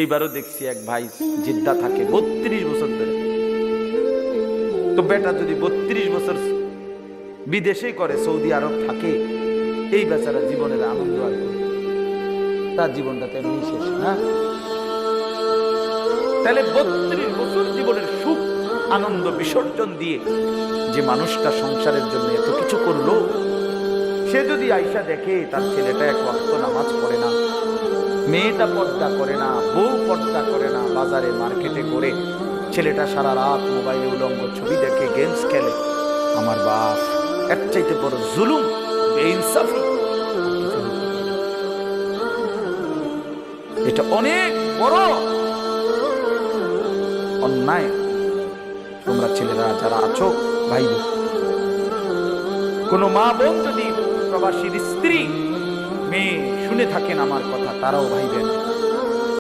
এইবারও দেখছি এক ভাই জিদ্দা থাকে 32 বছর ধরে। তো বেটা যদি 32 বছর বিদেশে করে, সৌদি আরব থাকে, এই বেচারা জীবনের আনন্দ আর কি? তার জীবনটা তেমনি শেষ না? তাহলে 32 বছর জীবনের সুখ আনন্দ বিসর্জন দিয়ে যে মানুষটা সংসারের জন্য এত কিছু করলো, সে যদি আয়সা দেখে তার ছেলেটা এক ওয়াক্ত নামাজ পড়ে না, মেয়েটা পর্দা করে না, বউ পর্দা করে না, বাজারে মার্কেটে করে ছেলেটা সারা রাত মোবাইলে উলঙ্গ ছবি দেখে, গেমস খেলে, আমার বাপ, এর চাইতে বড় জুলুম, বেইনসাফি এটা অনেক বড় অন্যায়। তোমরা ছেলেরা যারা আছো ভাই, কোন মা বোন যদি প্রবাসীর স্ত্রী মেয়ে শুনে থাকেন আমার কথা, তারাও ভাইবেন